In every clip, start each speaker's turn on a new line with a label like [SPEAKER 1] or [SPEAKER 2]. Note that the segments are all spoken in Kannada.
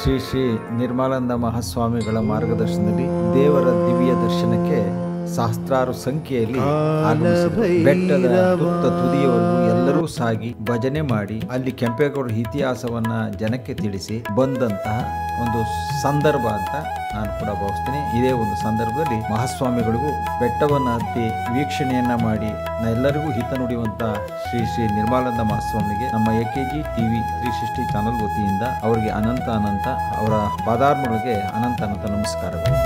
[SPEAKER 1] ಶ್ರೀ ಶ್ರೀ ನಿರ್ಮಲಾನಂದ ಮಹಾಸ್ವಾಮಿಗಳ ಮಾರ್ಗದರ್ಶನದಲ್ಲಿ ದೇವರ ದಿವ್ಯ ದರ್ಶನಕ್ಕೆ ಸಹಸ್ರಾರು ಸಂಖ್ಯೆಯಲ್ಲಿ ಬೆಟ್ಟದ ತುತ್ತ ತುದಿಯವರೆಗೂ ಎಲ್ಲರೂ ಸಾಗಿ ಭಜನೆ ಮಾಡಿ ಅಲ್ಲಿ ಕೆಂಪೇಗೌಡರ ಇತಿಹಾಸವನ್ನ ಜನಕ್ಕೆ ತಿಳಿಸಿ ಬಂದಂತಹ ಒಂದು ಸಂದರ್ಭ ಅಂತ ನಾನು ಕೂಡ ಭಾವಿಸ್ತೀನಿ. ಇದೇ ಒಂದು ಸಂದರ್ಭದಲ್ಲಿ ಮಹಾಸ್ವಾಮಿಗಳಿಗೂ ಬೆಟ್ಟವನ್ನು ಹತ್ತಿ ವೀಕ್ಷಣೆಯನ್ನ ಮಾಡಿ ಎಲ್ಲರಿಗೂ ಹಿತ ನುಡಿಯುವಂತ ಶ್ರೀ ಶ್ರೀ ನಿರ್ಮಲಾನಂದ ಮಹಾಸ್ವಾಮಿಗೆ ನಮ್ಮ AKG TV 360 ಚಾನಲ್ ವತಿಯಿಂದ ಅವರಿಗೆ ಅನಂತ ಅವರ ಪಾದಾರ್ಮಗಳಿಗೆ ಅನಂತ ನಮಸ್ಕಾರಗಳು.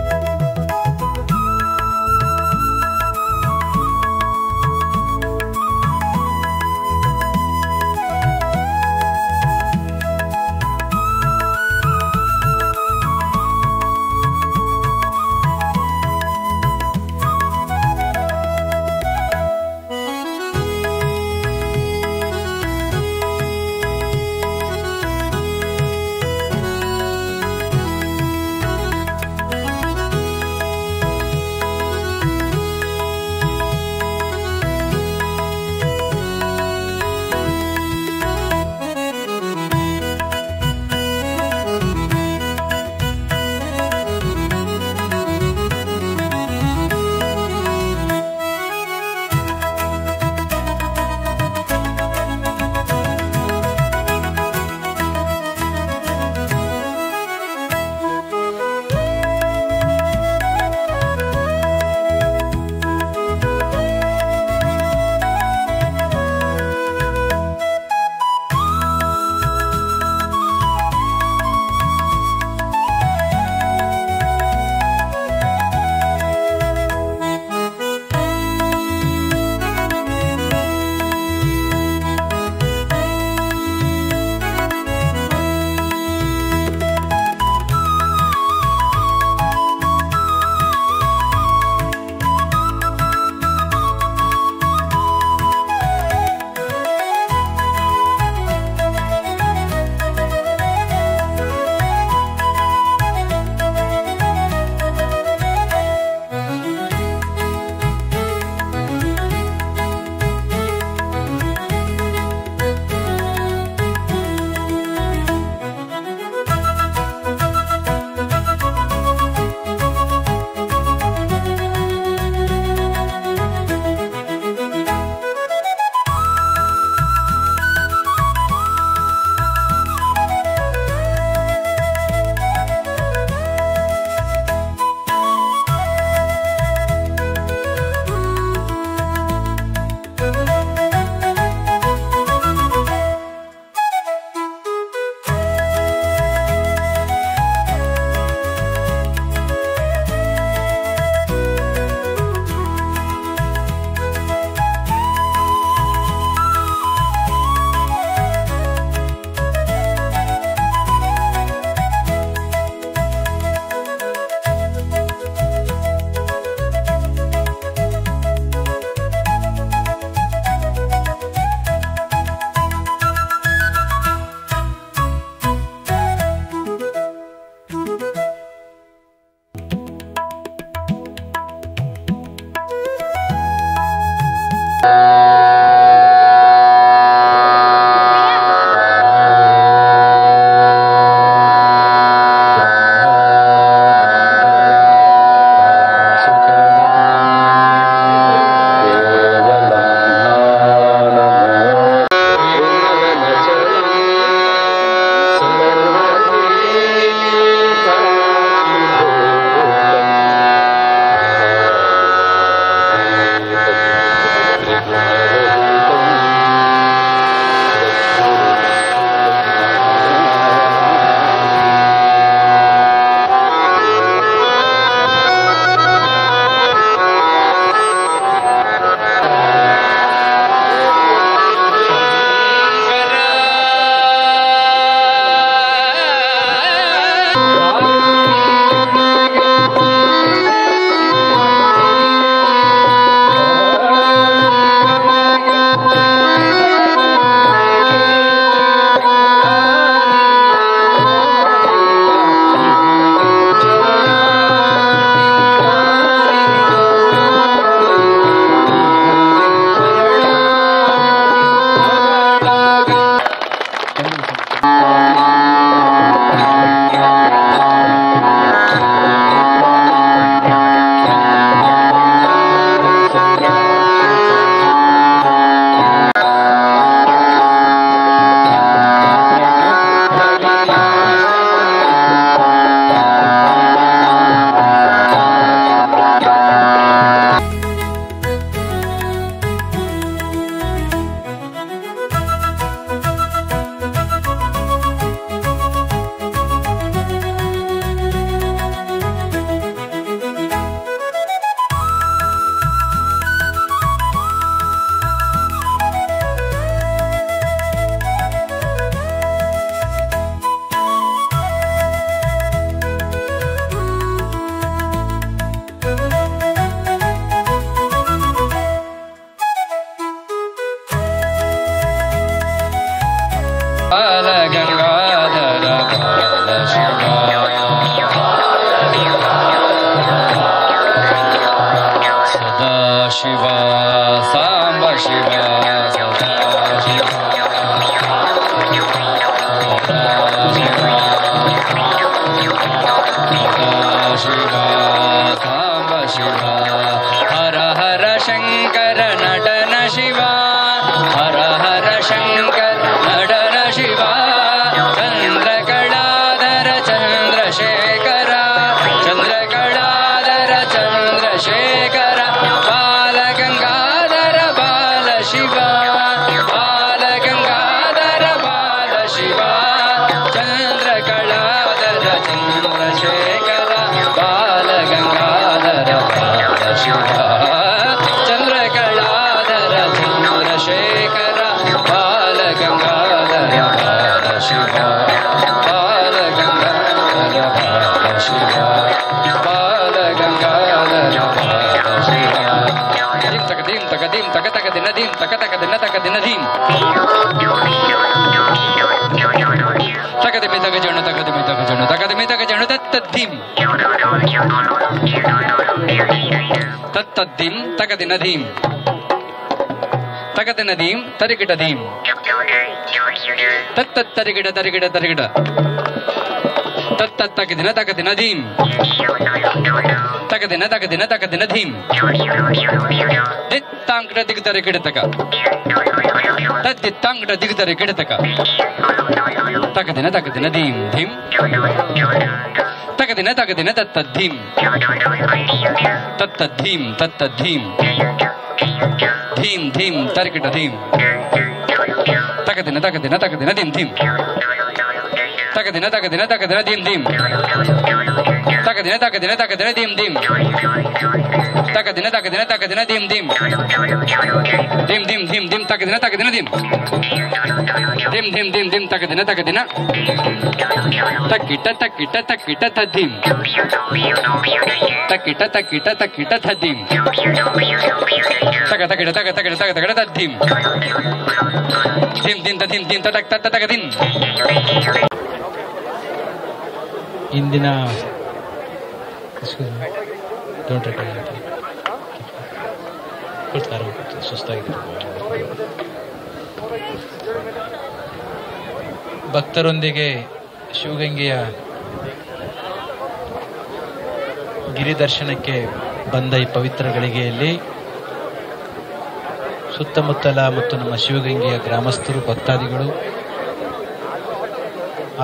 [SPEAKER 2] ಚಂದ್ರಶೇಖರ ಬಾಲ ಗಂಗಾಧರ ಪಾದ ಶಿವ ಚಂದ್ರಕಲಾಧರ ಚಂದ್ರಶೇಖರ ಬಾಲ ಗಂಗಾಧರ ಪಾದ ಶಿವ ಬಾಲ ಗಂಗಾಧರ ಪಾದ ಶಿವ ಬಾಲ ಗಂಗಾಧರ ಪಾದ ಶಿವ ಧೀಂ ತಕ ಧೀಂ ತಕ ತಕ ದಿನ ಧೀಂ ತಕ ತಕ ದಿನ ತಕ ದಿನ ಧೀಂ ತಕದಿಮೆ ತಕ ಜಣು ತಕದಿಮೆ ತಕ ಜಣು ತಕದಿಮೆ ತಕ ಜಣು ತತ್ತದ್ಧೀಂ ತತ್ತದ್ಧೀಂ ತಕದಿನ ಧೀಂ ತಕದಿನ ಧೀಂ ತರಿಗಿಡ ಧೀಂ ತತ್ತತ್ ತರಿಗಿಡ ತರಿಗಿಡ ತರಿಗಿಡ ತತ್ತತ್ ತಕದಿನ ತಕದಿನ ಧೀಂ ತಕದಿನ ತಕದಿನ ತಕದಿನ ಧೀಂ ದಿತ್ತಾಂಕಡ ದಿಗ್ದರೆ ಗಿಡತಕ ತದ್ದಿತ್ತಾಂಕಡ ದಿಗ್ದರೆ ಗಿಡತಕ ತಕದಿನ ತಕದಿನ ಧೀಂ ಧೀಂ ತಕದಿನ ತಕದಿನ ತತ್ತದ್ಧೀಂ ತತ್ತದ್ಧೀಂ ತತ್ತದ್ಧೀಂ ಧೀಂ ಧೀಂ ತರ್ಕಿಟ ಧೀಂ ತಕದಿನ ತಕದಿನ ತಕದಿನ ಧೀಂ ಧೀಂ ತಕದಿನ ತಕದಿನ ತಕದಿನ ಧೀಂ ಧೀಂ ತಕದಿನ ತಕದಿನ ತಕದಿನ ಧೀಂ ಧೀಂ ತಕದಿನ ತಕದಿನ ತಕದಿನ ಧೀಂ ಧೀಂ ಧೀಂ ಧೀಂ ಧೀಂ ಧೀಂ ತಕದಿನ ತಕದಿನ ಧೀಂ ಧೀಂ ಧೀಂ ಧೀಂ ಧೀಂ ತಕದಿನ ತಕದಿನ ತಕ್ಕಿಟ ತಕ್ಕಿಟ ತಕ್ಕಿಟ ತದ್ಧೀಂ ತಕ್ಕಿಟ ತಕ್ಕಿಟ ತಕ್ಕಿಟ ತದ್ಧೀಂ ತಕ ತಕಿಟ ತಕ ತಕಿಟ ತಕ ತಕಿಟ ತದ್ಧೀಂ ಧೀಂ ಧೀಂ ತದ್ಧೀಂ ಧೀಂ ತಕ ತಕ ತಕ ಧೀಂ.
[SPEAKER 3] ಇಂದಿನ ಸುಸ್ತಾಗಿದೆ. ಭಕ್ತರೊಂದಿಗೆ ಶಿವಗಂಗೆಯ ಗಿರಿದರ್ಶನಕ್ಕೆ ಬಂದ ಈ ಪವಿತ್ರ ಗಳಿಗೆಯಲ್ಲಿ ಸುತ್ತಮುತ್ತಲ ಮತ್ತು ನಮ್ಮ ಶಿವಗಂಗೆಯ ಗ್ರಾಮಸ್ಥರು ಭಕ್ತಾದಿಗಳು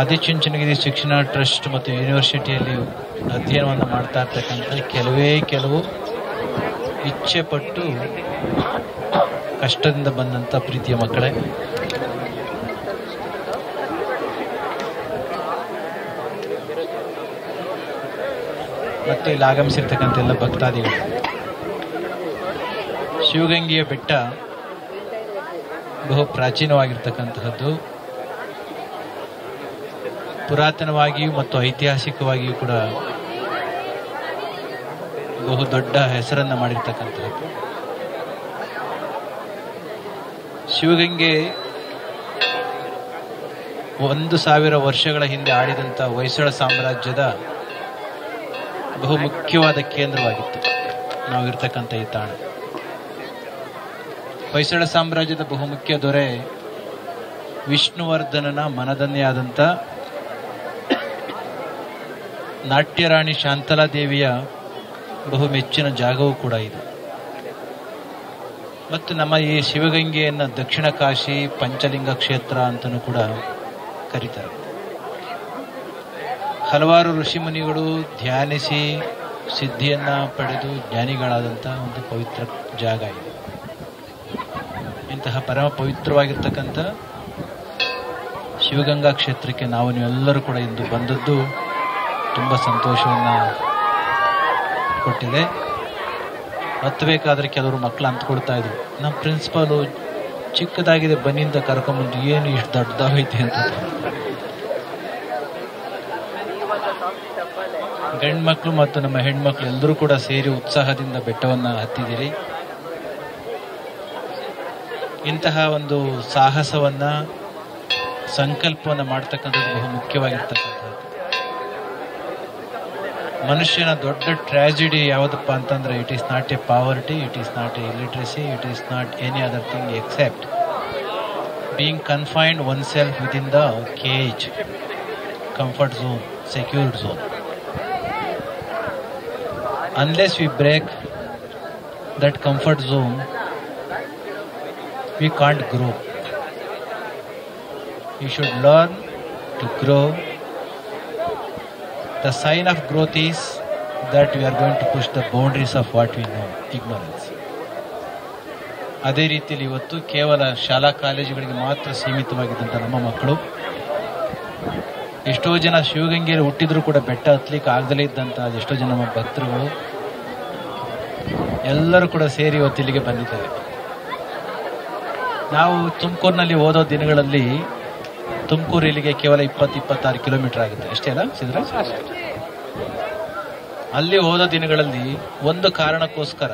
[SPEAKER 3] ಆದಿಚುಂಚನಗಿರಿ ಶಿಕ್ಷಣ ಟ್ರಸ್ಟ್ ಮತ್ತು ಯೂನಿವರ್ಸಿಟಿಯಲ್ಲಿ ಅಧ್ಯಯನವನ್ನು ಮಾಡ್ತಾ ಇರ್ತಕ್ಕಂಥ ಕೆಲವು ಇಚ್ಛೆ ಪಟ್ಟು ಕಷ್ಟದಿಂದ ಬಂದಂಥ ಪ್ರೀತಿಯ ಮಕ್ಕಳೇ, ಮತ್ತು ಇಲ್ಲಿ ಆಗಮಿಸಿರ್ತಕ್ಕಂಥ ಎಲ್ಲ ಭಕ್ತಾದಿಗಳು. ಶಿವಗಂಗೆಯ ಬೆಟ್ಟ ಬಹು ಪ್ರಾಚೀನವಾಗಿರ್ತಕ್ಕಂತಹದ್ದು. ಪುರಾತನವಾಗಿಯೂ ಮತ್ತು ಐತಿಹಾಸಿಕವಾಗಿಯೂ ಕೂಡ ಬಹು ದೊಡ್ಡ ಹೆಸರನ್ನು ಮಾಡಿರ್ತಕ್ಕಂಥದ್ದು. ಶಿವಗಂಗೆ 1000 ವರ್ಷಗಳ ಹಿಂದೆ ಆಳಿದಂಥ ಹೊಯ್ಸಳ ಸಾಮ್ರಾಜ್ಯದ ಬಹು ಮುಖ್ಯವಾದ ಕೇಂದ್ರವಾಗಿತ್ತು ನಾವಿರ್ತಕ್ಕಂಥ ಈ ತಾಣ. ಹೊಯ್ಸಳ ಸಾಮ್ರಾಜ್ಯದ ಬಹುಮುಖ್ಯ ದೊರೆ ವಿಷ್ಣುವರ್ಧನನ ಮನದನ್ನೇ ಆದಂಥ ನಾಟ್ಯರಾಣಿ ಶಾಂತಲಾದೇವಿಯ ಬಹು ಮೆಚ್ಚಿನ ಜಾಗವೂ ಕೂಡ ಇದೆ. ಮತ್ತು ನಮ್ಮ ಈ ಶಿವಗಂಗೆಯನ್ನು ದಕ್ಷಿಣ ಕಾಶಿ ಪಂಚಲಿಂಗ ಕ್ಷೇತ್ರ ಅಂತಲೂ ಕೂಡ ಕರೀತಾರೆ. ಹಲವಾರು ಋಷಿಮುನಿಗಳು ಧ್ಯಾನಿಸಿ ಸಿದ್ಧಿಯನ್ನು ಪಡೆದು ಜ್ಞಾನಿಗಳಾದಂಥ ಒಂದು ಪವಿತ್ರ ಜಾಗ ಇದೆ. ಇಂತಹ ಪರಮ ಪವಿತ್ರವಾಗಿರ್ತಕ್ಕಂಥ ಶಿವಗಂಗಾ ಕ್ಷೇತ್ರಕ್ಕೆ ನಾವು ನೀವೆಲ್ಲರೂ ಕೂಡ ಇಂದು ಬಂದದ್ದು ತುಂಬ ಸಂತೋಷವನ್ನು ಕೊಟ್ಟಿದೆ. ಹತ್ತಬೇಕಾದ್ರೆ ಕೆಲವರು ಮಕ್ಕಳು ಅಂದ್ಕೊಳ್ತಾ ಇದ್ರು, ನಮ್ಮ ಪ್ರಿನ್ಸಿಪಾಲು ಚಿಕ್ಕದಾಗಿದೆ ಬನ್ನಿಂದ ಕರ್ಕೊಂಬಂದು ಏನು ಇಷ್ಟು ದೊಡ್ಡದಾಗೈತೆ ಅಂತ. ಗಂಡ್ಮಕ್ಳು ಮತ್ತು ನಮ್ಮ ಹೆಣ್ಮಕ್ಳು ಎಲ್ಲರೂ ಕೂಡ ಸೇರಿ ಉತ್ಸಾಹದಿಂದ ಬೆಟ್ಟವನ್ನು ಹತ್ತಿದಿರಿ. ಇಂತಹ ಒಂದು ಸಾಹಸವನ್ನ ಸಂಕಲ್ಪವನ್ನು ಮಾಡ್ತಕ್ಕಂಥದ್ದು ಬಹು ಮುಖ್ಯವಾಗಿರ್ತಕ್ಕಂಥದ್ದು. ಮನುಷ್ಯನ ದೊಡ್ಡ ಟ್ರಾಜಿಡಿ ಯಾವುದಪ್ಪ ಅಂತಂದ್ರೆ, it is not a poverty, it is not a illiteracy, it is not any other thing except being confined one self within the cage, comfort zone, secured zone. Unless we break that comfort zone, we can't grow. We should learn to grow. The sign of growth is that we are going to push the boundaries of what we know, ignorance. ಅದೇ ರೀತಿಯಲ್ಲಿ ಇವತ್ತು ಕೇವಲ ಶಾಲಾ ಕಾಲೇಜುಗಳಿಗೆ ಮಾತ್ರ ಸೀಮಿತವಾಗಿದ್ದಂಥ ನಮ್ಮ ಮಕ್ಕಳು ಎಷ್ಟೋ ಜನ ಶಿವಗಂಗೆಯಲ್ಲಿ ಹುಟ್ಟಿದ್ರು ಕೂಡ ಬೆಟ್ಟ ಹತ್ತಲಿಕ್ಕೆ ಆಗದಲೇ ಇದ್ದಂತ ಎಷ್ಟೋ ಜನ ನಮ್ಮ ಭಕ್ತರುಗಳು ಎಲ್ಲರೂ ಕೂಡ ಸೇರಿ ಇವತ್ತು ಇಲ್ಲಿಗೆ ಬಂದಿದ್ದೇವೆ. ನಾವು ತುಮಕೂರಿನಲ್ಲಿ ಓದೋ ದಿನಗಳಲ್ಲಿ ತುಮಕೂರು ಇಲ್ಲಿಗೆ ಕೇವಲ 20-26 ಕಿಲೋಮೀಟರ್ ಆಗುತ್ತೆ, ಅಷ್ಟೇ ಅಲ್ಲ ಸಿದ್ದರಾಜ್? ಅಲ್ಲಿ ಓದೋ ದಿನಗಳಲ್ಲಿ ಒಂದು ಕಾರಣಕ್ಕೋಸ್ಕರ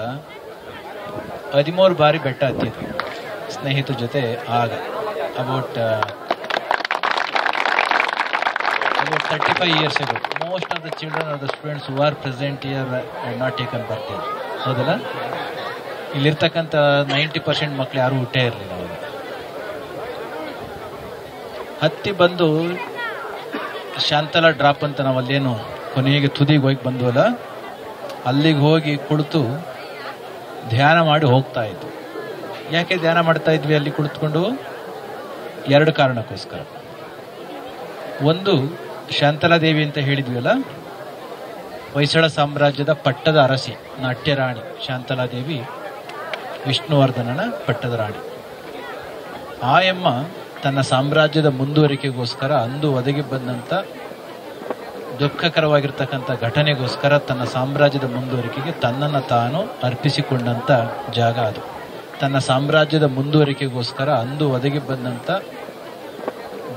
[SPEAKER 3] 13 ಬಾರಿ ಬೆಟ್ಟ ಹತ್ತಿದ್ರು ಸ್ನೇಹಿತರ ಜೊತೆ. ಆಗ about 35 years ago, most of the children or the students who are present here had not taken birth. ಹೌದಲ್ಲ? ಇಲ್ಲಿರ್ತಕ್ಕಂಥ 90% ಮಕ್ಕಳು ಯಾರು ಹುಟ್ಟೇ ಇರಲಿಲ್ಲ. ಅವಾಗ ಹತ್ತಿ ಬಂದು ಶಾಂತಲಾ ಡ್ರಾಪ್ ಅಂತ ನಾವು ಅಲ್ಲೇನು ಕೊನೆಗೆ ತುದಿಗೆ ಹೋಗಿ ಬಂದ್ವಲ್ಲ, ಅಲ್ಲಿಗೆ ಹೋಗಿ ಕುಳಿತು ಧ್ಯಾನ ಮಾಡಿ ಹೋಗ್ತಾ ಇದ್ವಿ. ಯಾಕೆ ಧ್ಯಾನ ಮಾಡ್ತಾ ಇದ್ವಿ ಅಲ್ಲಿ ಕುಳಿತುಕೊಂಡು? 2 ಕಾರಣಕ್ಕೋಸ್ಕರ. ಒಂದು, ಶಾಂತಲಾ ದೇವಿ ಅಂತ ಹೇಳಿದ್ವಿ ಅಲ್ಲ, ಹೊಯ್ಸಳ ಸಾಮ್ರಾಜ್ಯದ ಪಟ್ಟದ ಅರಸಿ, ನಾಟ್ಯ ರಾಣಿ ಶಾಂತಲಾ ದೇವಿ, ವಿಷ್ಣುವರ್ಧನನ ಪಟ್ಟದ ರಾಣಿ. ಆ ಎಮ್ಮ ತನ್ನ ಸಾಮ್ರಾಜ್ಯದ ಮುಂದುವರಿಕೆಗೋಸ್ಕರ ಅಂದು ಒದಗಿ ಬಂದಂತ ದುಃಖಕರವಾಗಿರ್ತಕ್ಕಂಥ ಘಟನೆಗೋಸ್ಕರ ತನ್ನ ಸಾಮ್ರಾಜ್ಯದ ಮುಂದುವರಿಕೆಗೆ ತನ್ನನ್ನು ತಾನು ಅರ್ಪಿಸಿಕೊಂಡಂತ ಜಾಗ ಅದು. ತನ್ನ ಸಾಮ್ರಾಜ್ಯದ ಮುಂದುವರಿಕೆಗೋಸ್ಕರ ಅಂದು ಒದಗಿ ಬಂದಂತ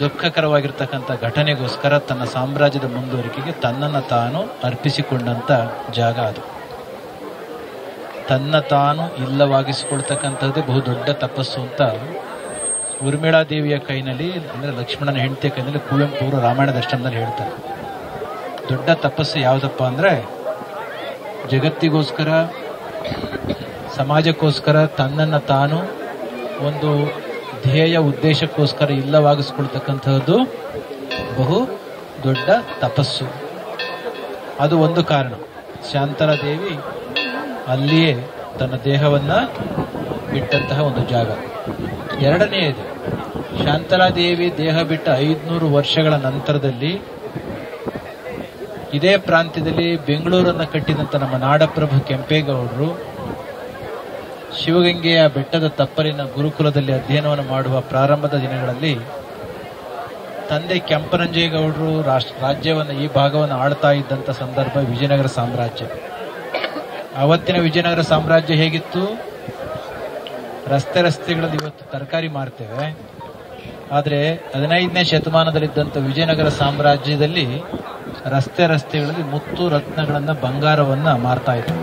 [SPEAKER 3] ದುಃಖಕರವಾಗಿರ್ತಕ್ಕಂಥ ಘಟನೆಗೋಸ್ಕರ ತನ್ನ ಸಾಮ್ರಾಜ್ಯದ ಮುಂದುವರಿಕೆಗೆ ತನ್ನನ್ನು ತಾನು ಅರ್ಪಿಸಿಕೊಂಡಂತ ಜಾಗ ಅದು. ತನ್ನ ತಾನು ಇಲ್ಲವಾಗಿಸಿಕೊಳ್ತಕ್ಕಂಥದ್ದೇ ಬಹುದೊಡ್ಡ ತಪಸ್ಸು ಅಂತ ಊರ್ಮಿಳಾ ದೇವಿಯ ಕೈನಲ್ಲಿ, ಅಂದ್ರೆ ಲಕ್ಷ್ಮಣನ ಹೆಂಡತಿಯ ಕೈನಲ್ಲಿ ಕುವೆಂಪು ಅವರು ರಾಮಾಯಣ ದರ್ಶನದಲ್ಲಿ ಹೇಳ್ತಾರೆ. ದೊಡ್ಡ ತಪಸ್ಸು ಯಾವುದಪ್ಪ ಅಂದ್ರೆ ಜಗತ್ತಿಗೋಸ್ಕರ, ಸಮಾಜಕ್ಕೋಸ್ಕರ ತನ್ನನ್ನು ತಾನು ಒಂದು ಧ್ಯೇಯ ಉದ್ದೇಶಕ್ಕೋಸ್ಕರ ಇಲ್ಲವಾಗಿಸ್ಕೊಳ್ತಕ್ಕಂಥದ್ದು ಬಹು ದೊಡ್ಡ ತಪಸ್ಸು. ಅದು ಒಂದು ಕಾರಣ. ಶಾಂತಲಾ ದೇವಿ ಅಲ್ಲಿಯೇ ತನ್ನ ದೇಹವನ್ನ ಬಿಟ್ಟಂತಹ ಒಂದು ಜಾಗ. ಎರಡನೆಯದು, ಶಾಂತಲಾ ದೇವಿ ದೇಹ ಬಿಟ್ಟ 500 ವರ್ಷಗಳ ನಂತರದಲ್ಲಿ ಇದೇ ಪ್ರಾಂತ್ಯದಲ್ಲಿ ಬೆಂಗಳೂರನ್ನು ಕಟ್ಟಿದಂತ ನಮ್ಮ ನಾಡಪ್ರಭು ಕೆಂಪೇಗೌಡರು ಶಿವಗಂಗೆಯ ಬೆಟ್ಟದ ತಪ್ಪಲಿನ ಗುರುಕುಲದಲ್ಲಿ ಅಧ್ಯಯನವನ್ನು ಮಾಡುವ ಪ್ರಾರಂಭದ ದಿನಗಳಲ್ಲಿ ತಂದೆ ಕೆಂಪನಂಜೇಗೌಡರು ರಾಜ್ಯವನ್ನು, ಈ ಭಾಗವನ್ನು ಆಳ್ತಾ ಇದ್ದಂಥ ಸಂದರ್ಭ ವಿಜಯನಗರ ಸಾಮ್ರಾಜ್ಯ. ಅವತ್ತಿನ ವಿಜಯನಗರ ಸಾಮ್ರಾಜ್ಯ ಹೇಗಿತ್ತು? ರಸ್ತೆಗಳಲ್ಲಿ ಇವತ್ತು ತರಕಾರಿ ಮಾರ್ತೇವೆ, ಆದರೆ 15ನೇ ಶತಮಾನದಲ್ಲಿದ್ದಂಥ ವಿಜಯನಗರ ಸಾಮ್ರಾಜ್ಯದಲ್ಲಿ ರಸ್ತೆಗಳಲ್ಲಿ ಮುತ್ತು ರತ್ನಗಳನ್ನ, ಬಂಗಾರವನ್ನ ಮಾರ್ತಾ ಇದ್ರು.